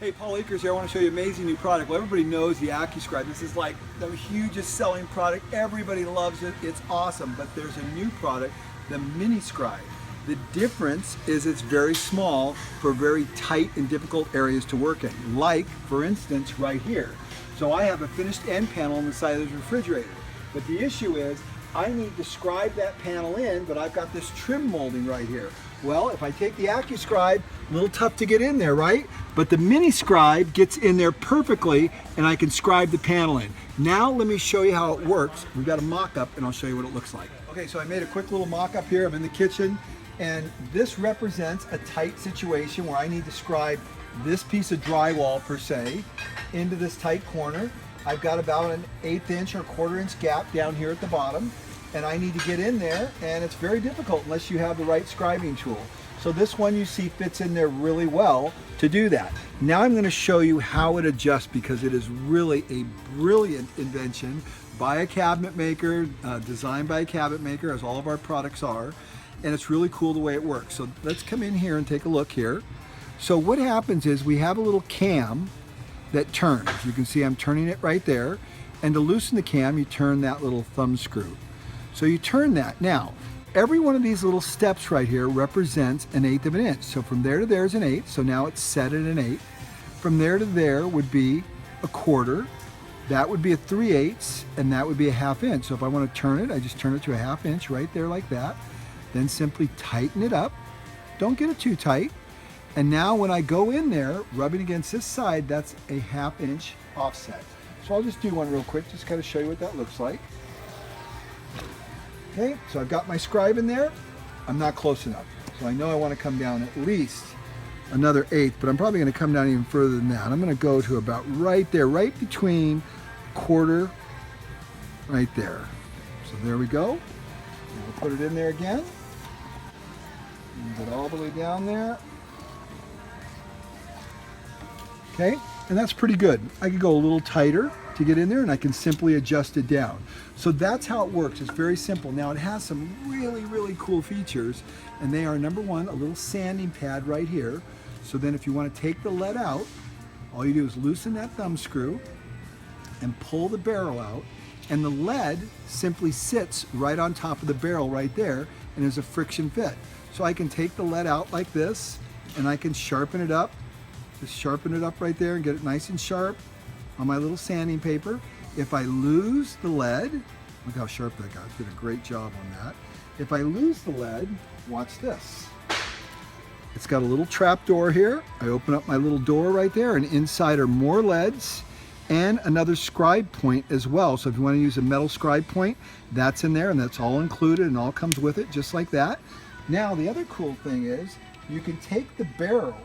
Hey, Paul Akers here. I want to show you an amazing new product. Well, everybody knows the AccuScribe. This is like the hugest selling product. Everybody loves it. It's awesome. But there's a new product, the Mini Scribe. The difference is it's very small for very tight and difficult areas to work in. Like, for instance, right here. So I have a finished end panel on the side of the refrigerator. But the issue is, I need to scribe that panel in, but I've got this trim molding right here. Well, if I take the AccuScribe, a little tough to get in there, right? But the Mini Scribe gets in there perfectly, and I can scribe the panel in. Now let me show you how it works. We've got a mock-up, and I'll show you what it looks like. Okay, so I made a quick little mock-up here. I'm in the kitchen, and this represents a tight situation where I need to scribe this piece of drywall, per se, into this tight corner. I've got about an 1/8 inch or 1/4 inch gap down here at the bottom, and I need to get in there, and it's very difficult unless you have the right scribing tool. So this one you see fits in there really well to do that. Now I'm going to show you how it adjusts, because it is really a brilliant invention by a cabinet maker, designed by a cabinet maker, as all of our products are, and it's really cool the way it works. So let's come in here and take a look here. So what happens is we have a little cam that turns. You can see I'm turning it right there, and to loosen the cam you turn that little thumb screw. So you turn that. Now every one of these little steps right here represents 1/8 of an inch. So from there to there is 1/8, so now it's set at 1/8. From there to there would be 1/4, that would be a 3/8, and that would be a 1/2 inch. So if I want to turn it, I just turn it to a 1/2 inch right there like that. Then simply tighten it up. Don't get it too tight. And now when I go in there, rubbing against this side, that's a 1/2 inch offset. So I'll just do one real quick, just kind of show you what that looks like. Okay, so I've got my scribe in there. I'm not close enough. So I know I want to come down at least another 1/8, but I'm probably going to come down even further than that. I'm going to go to about right there, right between 1/4, right there. So there we go. We'll put it in there again. Get all the way down there. Okay, and that's pretty good. I could go a little tighter to get in there, and I can simply adjust it down. So that's how it works. It's very simple. Now it has some really cool features, and they are, number one, a little sanding pad right here. So then if you want to take the lead out, all you do is loosen that thumb screw and pull the barrel out, and the lead simply sits right on top of the barrel right there, and there's a friction fit. So I can take the lead out like this, and I can sharpen it up. Just sharpen it up right there and get it nice and sharp on my little sanding paper. If I lose the lead, look how sharp that got. Did a great job on that. If I lose the lead, watch this. It's got a little trap door here. I open up my little door right there, and inside are more leads and another scribe point as well. So if you want to use a metal scribe point, that's in there, and that's all included and all comes with it, just like that. Now the other cool thing is you can take the barrel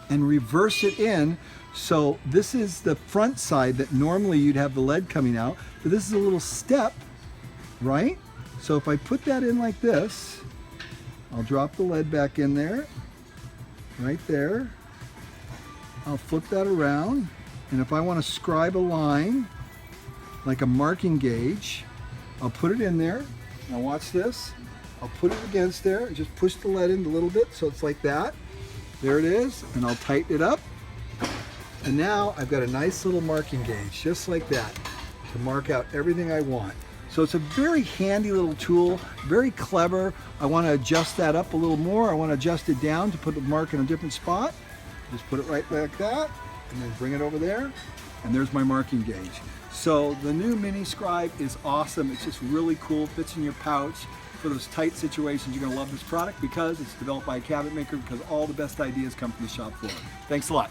and reverse it in. So this is the front side that normally you'd have the lead coming out, but this is a little step, right? So if I put that in like this, I'll drop the lead back in there, right there. I'll flip that around, and if I want to scribe a line, like a marking gauge, I'll put it in there. Now watch this. I'll put it against there and just push the lead in a little bit so it's like that. There it is, and I'll tighten it up. And now I've got a nice little marking gauge, just like that, to mark out everything I want. So it's a very handy little tool, very clever. I want to adjust that up a little more. I want to adjust it down to put the mark in a different spot. Just put it right like that, and then bring it over there, and there's my marking gauge. So the new Mini Scribe is awesome. It's just really cool, fits in your pouch. For those tight situations, you're going to love this product because it's developed by a cabinet maker, because all the best ideas come from the shop floor. Thanks a lot.